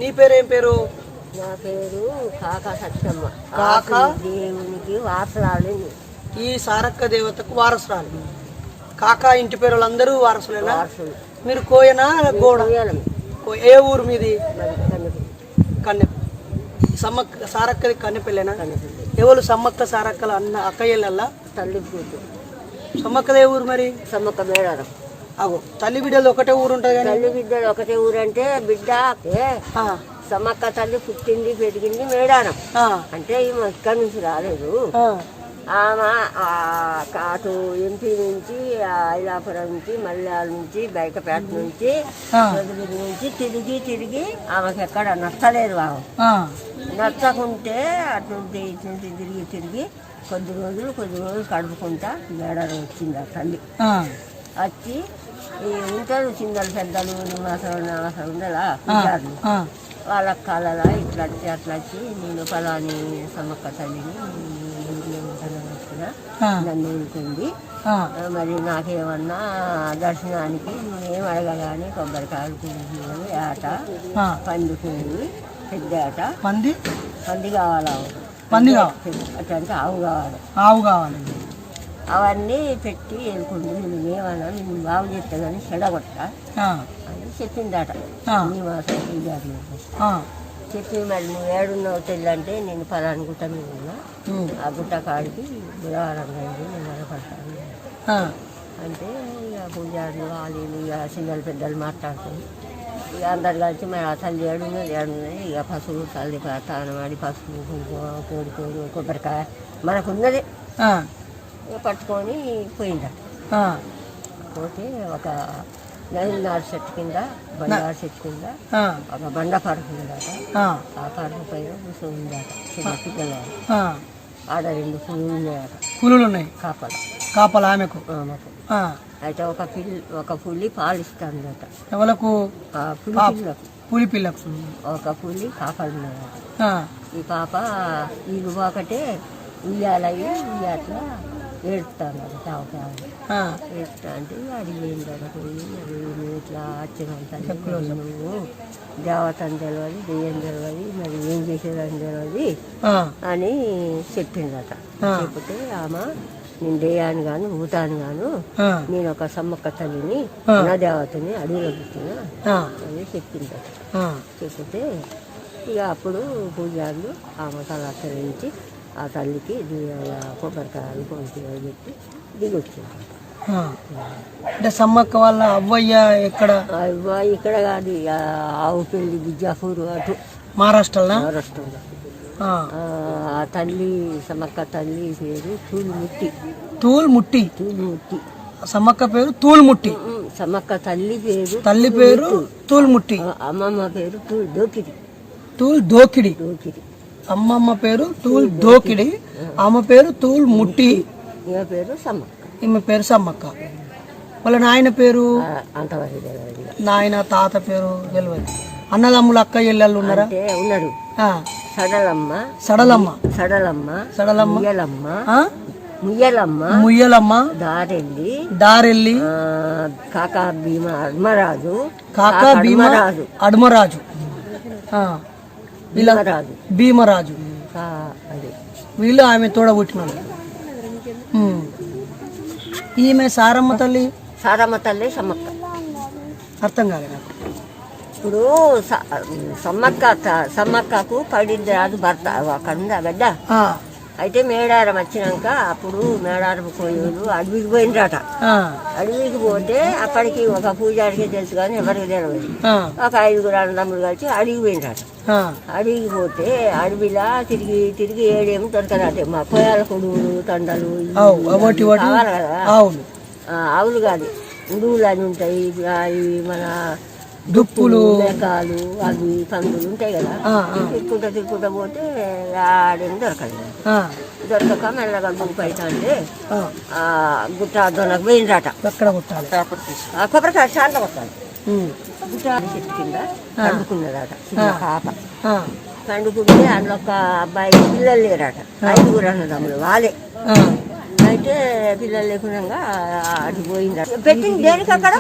నీ పేరు ఏం పేరు? నా పేరు కాకా సత్యమ్మ. కాకా దేవునికి వారసురాలు. ఈ సారక్క దేవతకు వారసురాలు. కాకా ఇంటి పేరు వాళ్ళందరూ వారసులేనా? మీరు కోయనా గోడ? ఏ ఊరు మీది? కన్నె. సమ్మక్క సారక్కది కన్నెపల్లెనా? ఎవరు సమ్మక్క సారక్కల అన్న అక్కయ్యల తల్లి కూతురు. సమ్మక్కదే ఊరు మరి? సమ్మక్క మేడారం. అగో తల్లి బిడ్డలు ఒకటే ఊరు ఉంటుంది కానీ తల్లి బిడ్డలు ఒకటే ఊరు అంటే బిడ్డ సమ్మక్క తల్లి పుట్టింది పెరిగింది మేడారం. అంటే ఈమె ఇక్కడి నుంచి రాలేదు. ఆమె అటు ఎంపీ నుంచి ఐలాపురం నుంచి మల్యాల నుంచి బయటపేట నుంచి నుంచి తిరిగి ఆమెకు ఎక్కడ నచ్చలేదు. ఆమె నచ్చకుంటే అటు ఇటు నుంచి తిరిగి కొద్ది రోజులు కడుపుకుంటా మేడారం వచ్చింది ఆ తల్లి. వచ్చి ఉంటారు చిందలు పెద్దలు నివాసం ఉండదా పూజారులు. వాళ్ళ కాళ్ళలా ఇట్లా వచ్చి అట్లా వచ్చి నేను ఫలాని సమ్మక్క తల్లిని వచ్చిన నన్ను ఉంటుంది. మరి నాకేమన్నా దర్శనానికి ఏం అడగగానే కొబ్బరికాయలు కూర్చుని ఆట పండుకుంది. పెద్ద ఆట పంది కావాలా? అట్లా ఆవు కావాలి. అవన్నీ పెట్టి వెళ్ళుకుంటూ నేను ఏమన్నా నేను బాగు చేస్తే కానీ చెడగొట్ట అని చెప్పిందట. శ్రీనివాసం పూజారి చెప్పి మరి నువ్వు ఏడున్నావు తెల్లంటే నేను ఫలాని గుట్ట మీద ఉన్నా, ఆ గుట్ట కాడికి బుధవారం రండి నేను అనపడతాను అంటే ఇక పూజారులు వాళ్ళు ఇక చిన్నలు పెద్దలు మాట్లాడుతుంది. ఇక అందరు కలిసి మరి ఆ తల్లి ఏడున్నది ఇక పసుపు తల్లి తానమాడి పసుపు కోడి కొబ్బరికాయ మనకున్నది పట్టుకొని పోయిందట. పోతే ఒక నైనార చెట్టు కింద బండారు చెట్టు కింద ఒక బండ పడుకుందట. ఆ పడుకు పైన కూర్చోందట. చిన్న పిల్లలు ఆడ 2 పులులు ఉన్నాయి. కాపల ఆమెకు. అయితే ఒక పులి పాలిస్తుందట. ఎవలకు? పులి పిల్లకు. ఒక పులి కాపాడున్నదట. ఈ పాప వీళ్ళు ఒకటే ఉయ్యాలయ్యి అట్లా ఏడుస్తాను చావకాయలు ఏడుస్తా అంటే అడిగిందట. పోయి అది ఇట్లా అచ్చగంటాను నువ్వు దేవతని తెలియదు, దెయ్యం తెలియదు, మరి ఏం చేసేదని తెలియదు అని చెప్పిందట. చెప్తే ఆమె నేను దెయ్యాన్ని గాను భూతాన్ని గాను నేను ఒక సమ్మక్క తల్లిని నా దేవతని అడవిలో పుట్టినా అని చెప్పిందట. చెప్తే ఇక అప్పుడు పూజారులు ఆమె తలాచరించి ఆ తల్లికి కొబ్బరికాయలు కొంచెం పెట్టి దిగొచ్చింది. అంటే సమ్మక్క వాళ్ళ అవ్వయ్య ఎక్కడ? అవ్వయ్య ఇక్కడ కాదు, ఆవుపల్లి బిజాపూర్ అటు మహారాష్ట్రలో. ఆ తల్లి సమ్మక్క తల్లి పేరు తూల్ముట్టి. సమ్మక్క పేరు తూల్ముట్టి. సమ్మక్క తల్లి పేరు తూల్ముట్టి. అమ్మమ్మ పేరు తూల్ దోకిడి. అమ్మమ్మ పేరు తూల్ దోకిడి, ఆమె పేరు తూల్ ముట్టి, ఈమె పేరు సమ్మక్క. వాళ్ళ నాయన పేరు నాయన తాత పేరు తెలియదు. అన్నదమ్ములు అక్క చెల్లెళ్ళు ఉన్నారా? ఉన్నారు. ముయ్యలమ్మ, దారెల్లి, కాకా అడ్మరాజు, భీమరాజు. వీళ్ళు ఆమె తోడ పుట్టినాడు. ఈమె సారమ్మ తల్లి సమ్మక్క. అర్థం కాలే నాకు. ఇప్పుడు సమ్మక్కకు పడింది రాదు భర్త అక్కడ ఉంది ఆ బిడ్డ. అయితే మేడారం వచ్చినాక అప్పుడు మేడారం పోయేలు అడవికి పోయినరాట. అడవికి పోతే అక్కడికి ఒక పూజారికి తెలుసు కానీ ఎవరికి తెలియదు. ఒక 5 అన్నదమ్ములు కలిసి అడవికి పోయినరాట. అడవికి పోతే అడవిలా తిరిగి ఏడేమి దొరకరాట. మా పొయాల కొడువులు తండలు కావాలి కదా. ఆవులు కాదు, ఉడువులు అని ఉంటాయి. అవి మన దుప్పులు, మేకాలు, అవి పందులు ఉంటాయి కదా. తిరుక్కుంటా పోతే ఆడేమి దొరకలేదు. దొరకక మెల్లగా గుంపు అయితే అంటే గుట్ట దొనకు పోయిండ్రాట. కొబ్బరికాయ చాలా కొట్టాలి. గుట్ట చెట్టు కింద పండుకున్నదట చిన్న పాప. పండుకుంటే అందులో ఒక అబ్బాయి పిల్లలు లేరట. 5 అన్నదమ్ములు వాళ్ళే. అయితే పిల్లలు లేకుండా అటు పోయిందట. పెట్టింది దేనికి అక్కడ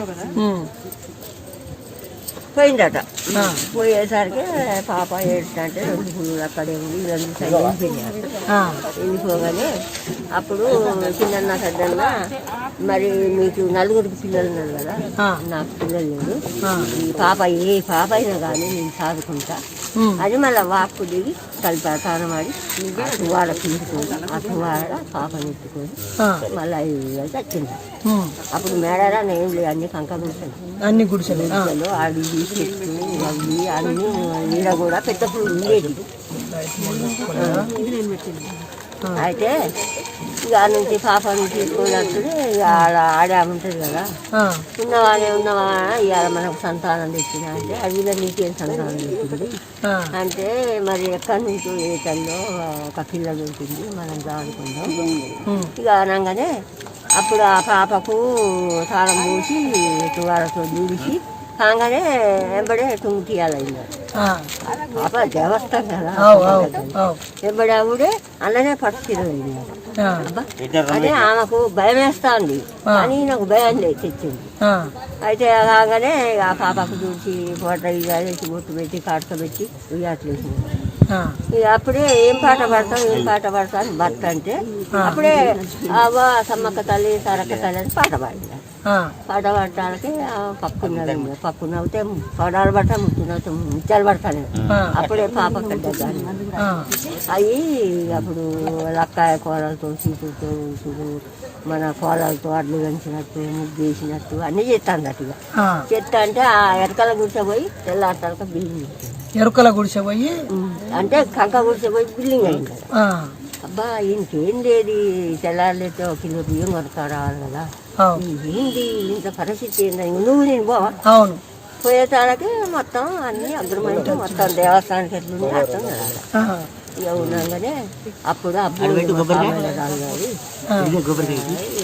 పోయిందట. పోయేసరికి పాప ఏడుంటే 2 పువ్వులు అక్కడే ఉంది, 2 సైడ్ వెళ్ళిపోగానే అప్పుడు చిన్న పెద్దన్న మరి మీకు 4 పిల్లలు ఉన్నారు కదా, నాకు పిల్లలు లేదు, ఈ పాప ఏ పాప అయినా కానీ నేను సాదుకుంటా అది మళ్ళీ వాక్కు దిగి కలిపి తానమాడి వాడ తీసుకొని వాడ పాపని ఎత్తుకొని మళ్ళీ 5 వచ్చింది. అప్పుడు మేడారా ఏం లేదు, అన్ని కంక గుడిసెలు, అన్ని గుడిసెలు అడిగి చెట్లు అవి అన్ని నీడ కూడా పెద్ద పువ్వు ఉండేది. అయితే ఇక నుంచి పాపని తీసుకున్నప్పుడు ఇక ఆడే ఉంటుంది కదా, ఉన్నవా ఇవాళ మనకు సంతానం తెచ్చిన అంటే అవిలో నీకేం సంతానం తెచ్చింది అంటే మరి ఎక్కడి నుంచి ఏ తల్లో ఒక పిల్ల దొరికింది మనం చాడుకుందాం ఇక అనగానే అప్పుడు ఆ పాపకు తాళం పోసి తువారతో దూడిసి కాగానే ఎంబడే తుంగియాలయ్యారు. పాప దేవస్థానం కదా, ఎంబడే ఆవిడే అలానే పట్టుకెళ్ళి అదే ఆమెకు భయం వేస్తా ఉంది కానీ నాకు భయం లేదు తెచ్చింది. అయితే కాగానే ఆ పాపకు చూసి ఫోటో వేసి బొట్టు పెట్టి కాటుక పెట్టి ఉయ్యాట్లేసింది. ఇక అప్పుడే ఏం పాట పడతావు అని భర్త అంటే అప్పుడే అవ్వ సమ్మక్క తల్లి సారక్క తల్లి అని పాట పాడింది. పాట పడటానికి పక్కున్నది, పక్కు నవ్వుతే పడాలు పడతా ముత్యాలు పడతాను. అప్పుడే పాప పెద్ద అవి అప్పుడు లక్కాయ కోలలతో సీటుతో మన కోలలతో అడ్లు పెంచినట్టు ముగ్గు వేసినట్టు అన్నీ చేస్తాను అట్టుగా చేస్తా అంటే ఆ ఎరకల గుడిసెపోయి తెల్లాడతాక బిల్డింగ్ ఎరుకల గుడిసెపోయి అంటే కంక గుడిసెపోయి బిల్డింగ్ అయింది. అబ్బా ఇంకేం లేదు, తెల్లారలేతే 1 కిలో బియ్యం కొడతా రావాలి కదా, ఏంటి ఇంత పరిస్థితి ఏందని నువ్వు నేను పోవా. అవును, పోయేతాలకి మొత్తం అన్ని అగ్రమైంది, మొత్తం దేవస్థానానికి ఎట్లుంది అర్థం కదా. ఇక ఉన్నాగానే అప్పుడు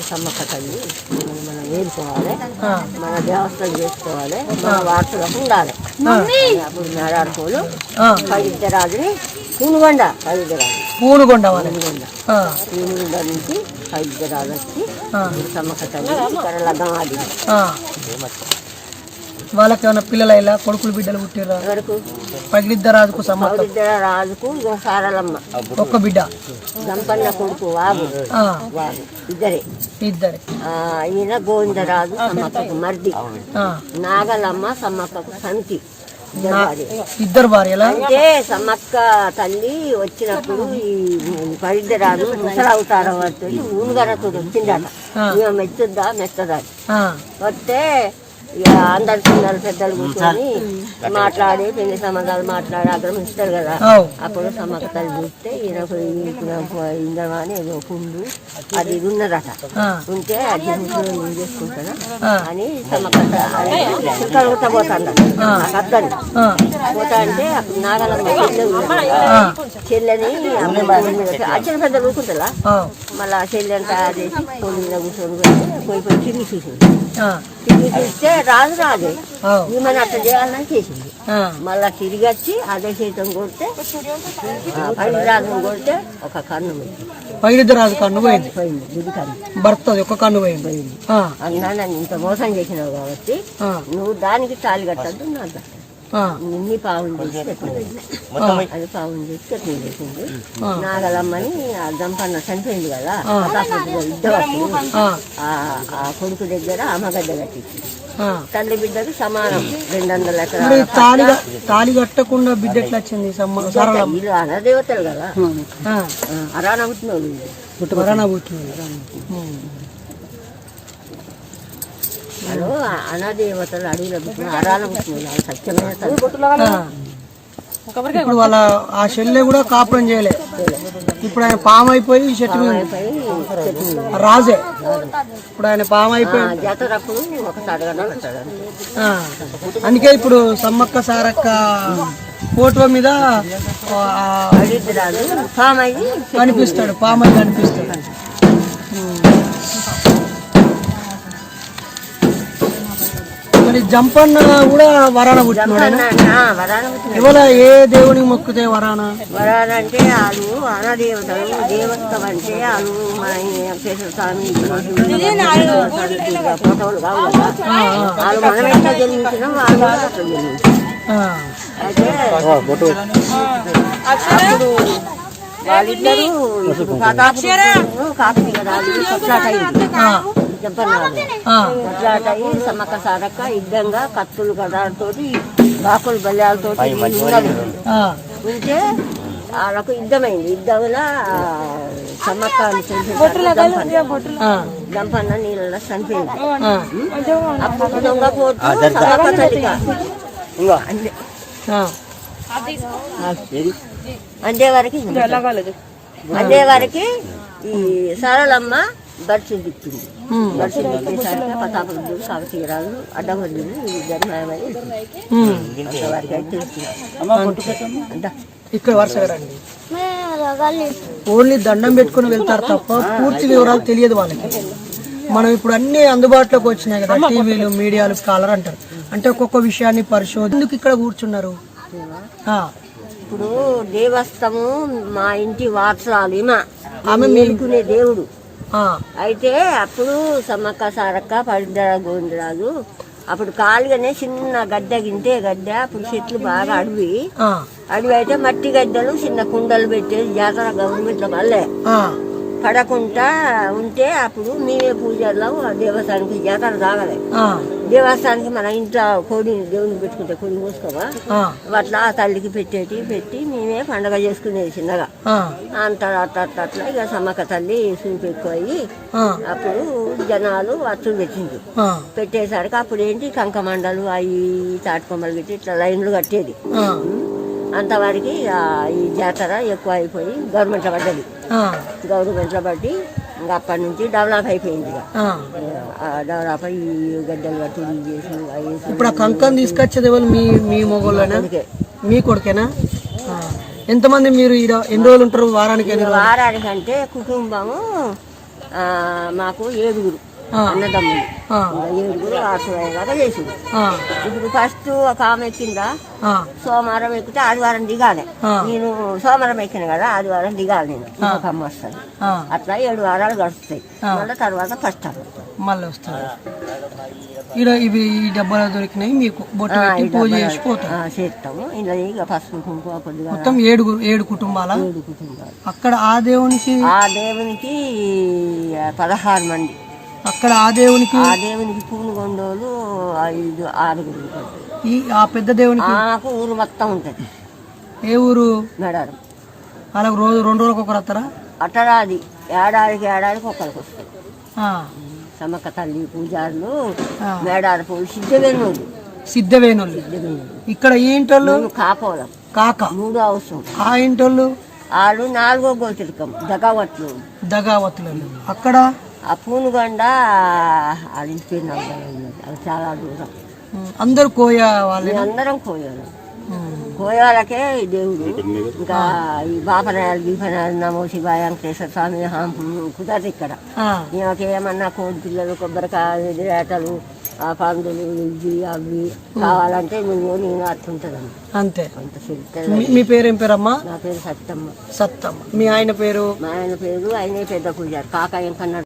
సమ్మక్క తల్లి మనం ఏరుకోవాలి, మన దేవస్థానం చేసుకోవాలి, మన వారసులకు ఉండాలి. అప్పుడు నారాడుకోలు పైద్యరాజుని పూనుగొండ పూనుగొండ నుంచి పైద్యరాజు వచ్చి సమ్మక్క తల్లి ఇక్కడ లగ్గం ఆడి వాళ్ళకి ఏమైనా పిల్లలు ఇలా కొడుకులు బిడ్డలు పుట్టిర్రా? పగిడిద్దరాజుకు రాజుకు సారలమ్మ ఒక్క బిడ్డ, గంపన్న కొడుకు వాగు ఇద్దరే. ఈయన గోవిందరాజు సమ్మక్కకు మర్ది, నాగలమ్మ సమ్మక్కకు సంతి, ఇద్దరు భార్యలా. అంటే సమ్మక్క తల్లి వచ్చినప్పుడు ఈ పవిద్రరాజు ముసలి అవతారం పడుతుంది ఊనుగరతో వచ్చిందట, ఇక మెచ్చదా వస్తే ఇక అందరు చిన్నలు పెద్దలు కూర్చొని మాట్లాడి పెళ్లి సంబంధాలు మాట్లాడి ఆక్రమిస్తారు కదా. అప్పుడు సమ్మక్క తల్లి చూస్తే ఈయనకు ఇందమని ఏదో కుండు అది ఉన్నదట, ఉంటే అది నేను చేసుకుంటాను అని సమ్మక్క పోతాను అద్దని పోతా అంటే అప్పుడు నాగలమ్మ చెల్లెని అచ్చిన పెద్దలు ఊరుకుంటా మళ్ళీ ఆ చెల్లెని తయారు చేసి పొలి మీద కూర్చొని పోయి తిరిగి చూసింది. తిరిగి చూస్తే రాజే ఈమెను అట్లా చేయాలని చేసింది. మళ్ళా తిరిగి వచ్చి అదే చేతం కొడితే పైడిరాజును కొడితే ఒక కన్ను పైడిరాజు కన్ను పోయింది, గుడి కన్ను భర్త ఒక కన్ను పోయింది. అన్నా నన్ను ఇంత మోసం చేసినావు కాబట్టి నువ్వు దానికి తాళి కట్టద్దు నాకు నిన్ని పావులు చేసి అది పావులు చేసి కట్టిన చేసింది. నాగలమ్మని ఆ గంపన్న చనిపోయింది కదా, ఇద్దరు ఆ కొడుకు దగ్గర అమ్మగడ్డ కట్టించింది. తల్లి బిడ్డకు సమానం 200 ఎకరాలు. తాళి కట్టకుండా బిడ్డ ఎట్లా వచ్చింది? వీళ్ళు అనదేవతలు కదా, అరాన పుట్టినోళ్ళు వాళ్ళు అనదేవతలు అడవిలో పుట్టిన అరాన పుట్టినోళ్ళు సత్యమైన తల్లి. ఇప్పుడు వాళ్ళ ఆ చెల్లె కూడా కాపురం చేయలే, ఇప్పుడు ఆయన పాము అయిపోయి చెట్టు మీద రాజే. ఇప్పుడు ఆయన పాము అయిపోయి జాతరప్పుడు ఒకసారి అందుకే ఇప్పుడు సమ్మక్క సారక్క ఫోటో మీద కనిపిస్తాడు, పాము అయి కనిపిస్తాడు. మరి జంపన్న కూడా వరాన పుట్టినోడేనా? వరాన పుట్టిన ఇవాళ ఏ దేవునికి మొక్కుతే వరాన? వరాన అంటే వాళ్ళు అనదేవతలు, దేవత్వం అంటే వాళ్ళు మన వెంకటేశ్వర స్వామి ఫోటోలు కావు కదా, వాళ్ళు మనం ఎట్లా జన్మించినాం వాళ్ళు కూడా అట్లా జన్మించారు. అయితే అప్పుడు వాళ్ళిద్దరూ ఇప్పుడు ప్రతాపుడు కార్తీక రాజు కొట్లాట అయింది. కొట్లాట అయ్యి సమ్మక్క సారక్క యుద్ధంగా కత్తులు కదాలతోటి బాకులు బల్యాలతోటి ఉంటే వాళ్ళకు యుద్ధమైంది. యుద్ధంలో సమ్మక్క దంపన్న నీళ్ళలో చనిపోయింది. అప్పుడు దొంగ పోతూ సమ్మక్క తల్లిగా అందే వరకు ఈ సరళమ్మ బర్సులు తిప్పింది. బర్సులు తిప్పేసరికి ప్రతాపరుడు కాకతీయరాజు అడ్డవద్దులు జన్మయమని అంతవరకు అయితే తెలుస్తుంది. ఇక్కడ వరుసగారండి ఓన్లీ దండం పెట్టుకుని వెళ్తారు తప్ప పూర్తి వివరాలు తెలియదు వాళ్ళకి. మనం ఇప్పుడు అన్ని అందుబాటులోకి వచ్చినాయి కదా, టీవీలు మీడియాలు కాలర్ అంటారు. అంటే ఒక్కొక్క విషయాన్ని పరిశోధనకు ఇక్కడ కూర్చున్నారు. ఇప్పుడు దేవస్థము మా ఇంటి వారసురాలు ఆమె మేలుకునే దేవుడు. అయితే అప్పుడు సమ్మక్క సారక్క పరిద్దర గోవిందరాజు అప్పుడు ఖాళీగానే చిన్న గడ్డ గింటే గడ్డ, అప్పుడు చెట్లు బాగా అడవి అయితే మట్టి గడ్డలు చిన్న కుండలు పెట్టేది జాతర గవర్నమెంట్ లో మళ్ళీ పడకుండా ఉంటే అప్పుడు మేమే పూజల్లో దేవస్థానానికి జాతర తాగలే. దేవస్థానానికి మన ఇంట్లో కోడి దేవునికి పెట్టుకుంటే కోడి మూసుకోవా అట్లా తల్లికి పెట్టి మేమే పండగ చేసుకునేది చిన్నగా. అంత అట్లా ఇక సమ్మక్క తల్లి చూపు ఎక్కువ అయ్యి అప్పుడు జనాలు అచ్చులు పెట్టింది. పెట్టేసరికి అప్పుడు ఏంటి కంకమండలు అవి తాటికొమ్మలు పెట్టి ఇట్లా లైన్లు కట్టేది. అంతవరకు ఈ జాతర ఎక్కువ అయిపోయి గవర్నమెంట్లో పడ్డది. గవర్నమెంట్లో పట్టి ఇంకా అప్పటి నుంచి డెవలప్ అయిపోయింది. డెవలప్ అయ్యి గడ్డలు కట్టి చేసి ఇప్పుడు ఆ కంకం తీసుకొచ్చేది ఎవరు? మీ మొగోళ్ళేనా? మీ కొడుకేనా? ఎంతమంది మీరు ఎన్ని రోజులు ఉంటారు వారానికి? వారానికి అంటే కుటుంబము మాకు 7 అన్నదమ్ములు, 7 ఆశ్రయంగా చేసింది. ఇప్పుడు ఫస్ట్ ఒక ఆమె ఎక్కిందా సోమవారం ఎక్కితే ఆదివారం దిగాలి. నేను సోమవారం ఎక్కిన కదా ఆదివారం దిగాలి. నేను ఇంకొక అమ్మ వస్తుంది. అట్లా 7 వారాలు గడుస్తాయి. మళ్ళీ తర్వాత ఫస్ట్ మళ్ళీ వస్తారు. ఇవి ఈ డబ్బాలో దొరికినాయి మీకు బొట్టు పెట్టి పూజ చేసి పోతాం చేస్తాము. ఇలా ఇక పసుపు కుంకుమ కొద్దిగా మొత్తం 7 కుటుంబాల. 7 కుటుంబాలు. అక్కడ ఆ దేవునికి 16 మంది. అక్కడ ఆ దేవునికి పూనుగొండోలు 5, 6 ఆ పెద్ద దేవునికి నాకు ఊరు మొత్తం ఉంటది. ఏ ఊరు? మేడారం. అలా రోజు 2 రోజులకు ఒకరు వస్తారా? అట్టరాది ఏడాదికి ఒకరికి వస్తుంది. సమ్మక్క తల్లి పూజారులు మేడార పూలు సిద్ధవేణులు. ఇక్కడ ఈ ఇంటోళ్ళు కాపోలం కాక 3వ అవసరం. ఆ ఇంటోళ్ళు వాళ్ళు 4వ గోతిరికం దగావత్తులు. అక్కడ ఆ పూనుగొండ అది చాలా దూరం. అందరు కోయ వాళ్ళు, అందరం కోయాలి. కోయాలకే దేవుడు. ఇంకా ఈ బాపనాయాలు దీపనాయాలు నమో శివాయ వెంకటేశ్వర స్వామి కుదరదు ఇక్కడ. ఏమన్నా కోడి పిల్లలు, కొబ్బరికాయ, రేటలు, పందులు, ఇవి అవి కావాలంటే నేను అట్లుంటదండి. అంతే. మీ పేరేం పేరమ్మా? నా పేరు సత్తమ్మ. మీ ఆయన పేరు? మా ఆయన పేరు ఆయనే పెద్ద పూజారు కాకా ఎంకన్నాడు.